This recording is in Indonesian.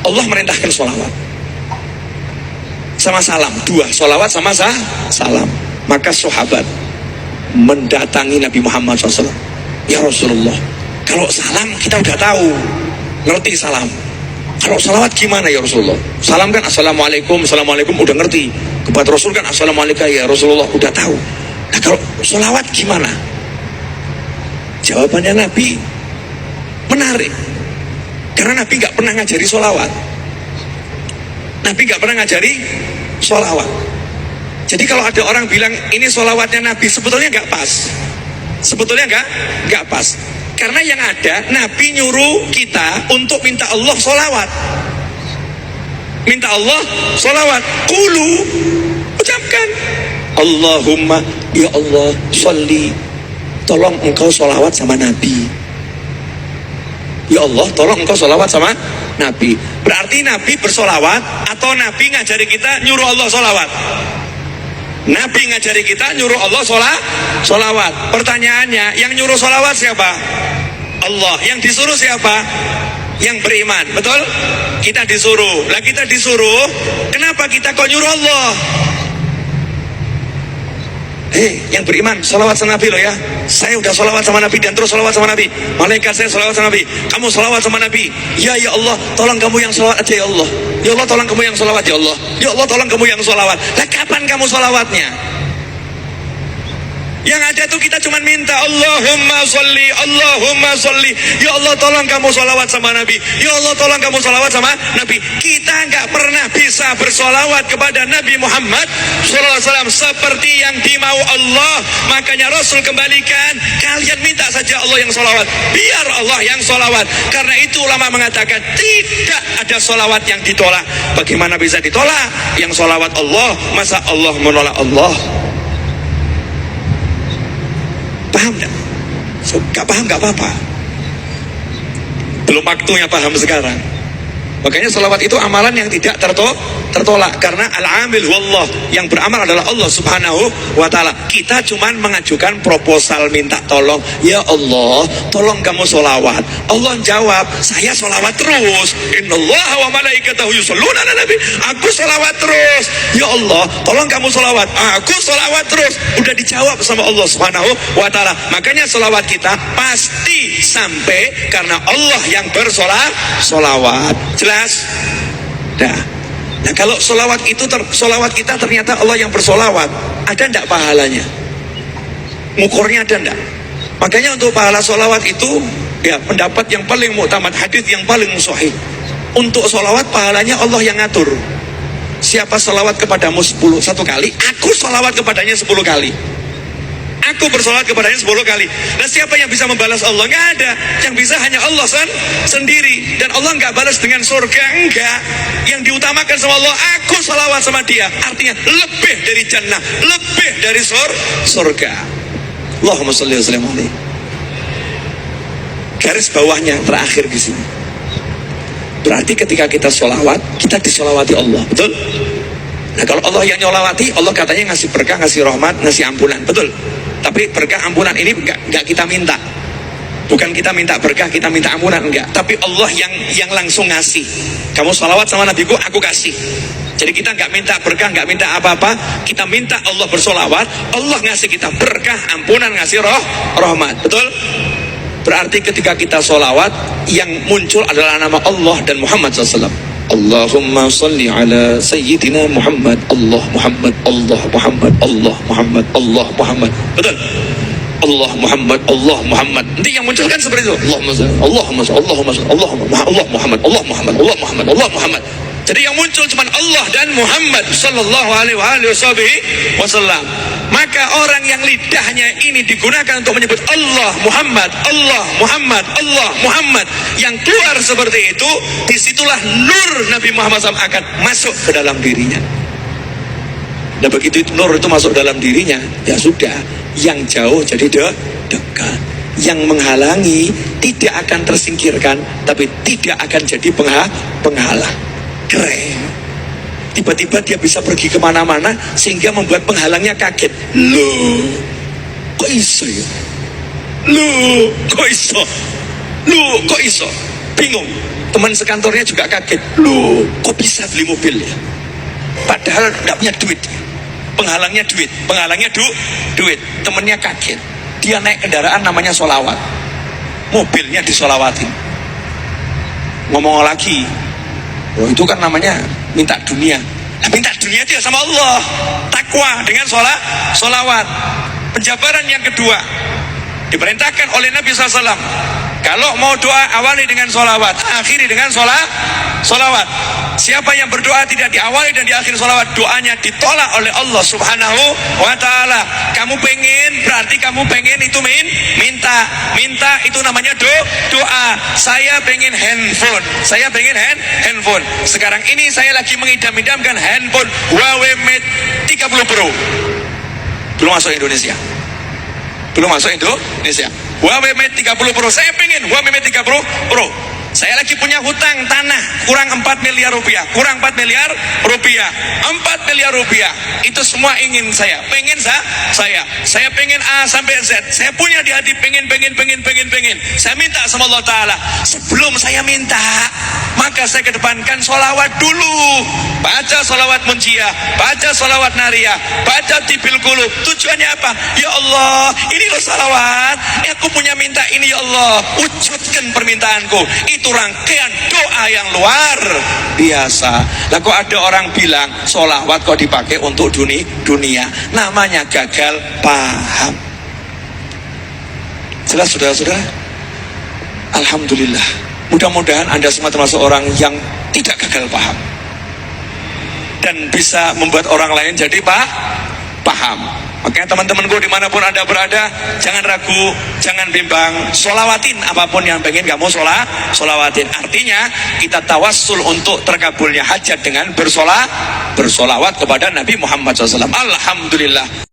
Allah merintahkan sholawat sama salam, dua, sholawat sama salam. Maka sahabat mendatangi Nabi Muhammad SAW. Ya Rasulullah, kalau salam kita udah tahu, ngerti salam. Kalau salawat gimana ya Rasulullah? Salam kan assalamualaikum, assalamualaikum udah ngerti. Kepada Rasul kan assalamualaikum ya Rasulullah udah tahu. Nah kalau salawat gimana? Jawabannya Nabi menarik. Karena Nabi nggak pernah ngajari salawat. Nabi nggak pernah ngajari salawat. Jadi kalau ada orang bilang ini salawatnya Nabi, sebetulnya nggak pas. Sebetulnya nggak pas. Karena yang ada, Nabi nyuruh kita untuk minta Allah sholawat. Minta Allah sholawat. Qulu, ucapkan. Allahumma, ya Allah, sholli. Tolong engkau sholawat sama Nabi. Ya Allah, tolong engkau sholawat sama Nabi. Berarti Nabi bersolawat atau Nabi ngajari kita nyuruh Allah sholawat? Nabi ngajari kita nyuruh Allah sholawat. Pertanyaannya, yang nyuruh sholawat siapa? Allah. Yang disuruh siapa? Yang beriman. Betul? Kita disuruh. Lah kita disuruh, kenapa kita kok nyuruh Allah? Yang beriman, sholawat sama Nabi loh ya. Saya udah sholawat sama Nabi dan terus sholawat sama Nabi. Malaikat saya sholawat sama Nabi. Kamu sholawat sama Nabi. Ya Allah, tolong kamu yang sholawat aja ya Allah. Ya Allah, tolong kamu yang sholawat ya Allah. Ya Allah, tolong kamu yang sholawat. Lah kapan kamu sholawatnya? Yang ada tuh kita cuma minta Allahumma sholli, Allahumma sholli. Ya Allah, tolong kamu sholawat sama Nabi. Ya Allah, tolong kamu sholawat sama Nabi. Kita nggak pernah bisa bersolawat kepada Nabi Muhammad SAW seperti yang dimau Allah. Makanya Rasul kembalikan, kalian minta saja Allah yang sholawat, biar Allah yang sholawat. Karena itu ulama mengatakan tidak ada sholawat yang ditolak. Bagaimana bisa ditolak? Yang sholawat Allah, masa Allah menolak Allah? Paham gak? Gak paham gak apa-apa. Belum waktunya paham sekarang. Makanya salawat itu amalan yang tidak tertolak. Karena al-amil wallah, yang beramal adalah Allah subhanahu wa ta'ala. Kita cuman mengajukan proposal minta tolong. Ya Allah, tolong kamu sholawat. Allah jawab, saya sholawat terus. Innallaha wa malaikatahu yusholluna ala nabi. Aku sholawat terus. Ya Allah, tolong kamu sholawat. Aku sholawat terus. Udah dijawab sama Allah subhanahu wa ta'ala. Makanya sholawat kita pasti sampai karena Allah yang bersolawat. Jelas? Nah kalau solawat itu solawat kita ternyata Allah yang bersolawat, ada ndak pahalanya? Ngukurnya ada ndak? Makanya untuk pahala solawat itu ya pendapat yang paling muktamad, hadis yang paling sahih. Untuk solawat pahalanya Allah yang ngatur. Siapa solawat kepadamu 1 kali, aku solawat kepadanya 10 kali. Aku bersolawat kepadanya 10 kali. Nah siapa yang bisa membalas Allah? Nggak ada. Yang bisa hanya Allah sendiri. Dan Allah nggak balas dengan surga, enggak. Yang diutamakan sama Allah, aku solawat sama dia. Artinya lebih dari jannah, lebih dari surga. Allahumma sholli wa sallim alaihi. Garis bawahnya terakhir di sini. Berarti ketika kita solawat, kita disolawati Allah. Betul? Nah kalau Allah yang nyolawati, Allah katanya ngasih berkah, ngasih rahmat, ngasih ampunan. Betul? Tapi berkah ampunan ini enggak kita minta. Bukan kita minta berkah, kita minta ampunan, enggak. Tapi Allah yang langsung ngasih. Kamu sholawat sama nabiku, aku kasih. Jadi kita enggak minta berkah, enggak minta apa-apa. Kita minta Allah bersolawat, Allah ngasih kita berkah, ampunan, ngasih rahmat. Betul? Berarti ketika kita sholawat, yang muncul adalah nama Allah dan Muhammad SAW. Allahumma salli ala sayyidina Muhammad. Allah Muhammad, Allah Muhammad, Allah Muhammad, Allah Muhammad. Betul? Allah Muhammad, Allah Muhammad. Nanti yang muncul kan seperti itu. Allahumma salli, Allahumma salli, Allahumma salli, Allah Muhammad, Allah Muhammad, Allah Muhammad, Allah Muhammad. Jadi yang muncul cuma Allah dan Muhammad sallallahu alaihi wasallam. Maka orang yang lidahnya ini digunakan untuk menyebut Allah Muhammad, Allah Muhammad, Allah Muhammad, yang keluar seperti itu, disitulah nur Nabi Muhammad SAW akan masuk ke dalam dirinya. Dan begitu nur itu masuk dalam dirinya, ya sudah, yang jauh jadi dekat, yang menghalangi tidak akan tersingkirkan, tapi tidak akan jadi penghalang. Keren. Tiba-tiba dia bisa pergi kemana-mana sehingga membuat penghalangnya kaget. Loh, kok iso ya? Loh, kok iso? Loh, kok iso? Bingung. Teman sekantornya juga kaget. Loh, kok bisa beli mobil ya? Padahal nggak punya duit. Penghalangnya duit. Duit. Temennya kaget. Dia naik kendaraan namanya sholawat. Mobilnya disolawatin. Ngomong lagi, oh itu kan namanya minta dunia. Nah, minta dunia itu ya sama Allah. Takwa dengan sholawat. Penjabaran yang kedua, diperintahkan oleh Nabi SAW, kalau mau doa awali dengan sholawat, akhiri dengan sholawat. Siapa yang berdoa tidak diawali dan diakhiri sholawat, doanya ditolak oleh Allah Subhanahu wa ta'ala. Kamu pengen, berarti kamu pengen itu minta itu namanya doa. Saya pengen handphone, sekarang ini saya lagi mengidam-idamkan handphone Huawei Mate 30 Pro. Belum masuk Indonesia. Huawei Mate 30 Pro. Saya pengen Huawei Mate 30 Pro. Saya lagi punya hutang tanah kurang 4 miliar rupiah. 4 miliar rupiah. Itu semua ingin saya. Saya pengen A sampai Z. Saya punya di hati pengen. Saya minta sama Allah Ta'ala. Sebelum saya minta, maka saya kedepankan sholawat dulu. Baca sholawat munjiah, baca sholawat nariyah, baca tibil qulub. Tujuannya apa? Ya Allah, ini loh sholawat. Aku punya minta ini ya Allah. Wujudkan permintaanku. Itu rangkaian doa yang luar biasa. Lah kok ada orang bilang sholawat kok dipakai untuk dunia? Namanya gagal paham. Jelas saudara-saudara? Alhamdulillah. Mudah-mudahan Anda semua termasuk orang yang tidak gagal paham dan bisa membuat orang lain jadi paham. Makanya teman-temanku dimanapun Anda berada, jangan ragu, jangan bimbang, sholawatin apapun yang pengen kamu sholawatin. Artinya kita tawassul untuk terkabulnya hajat dengan bersolawat kepada Nabi Muhammad SAW. Alhamdulillah.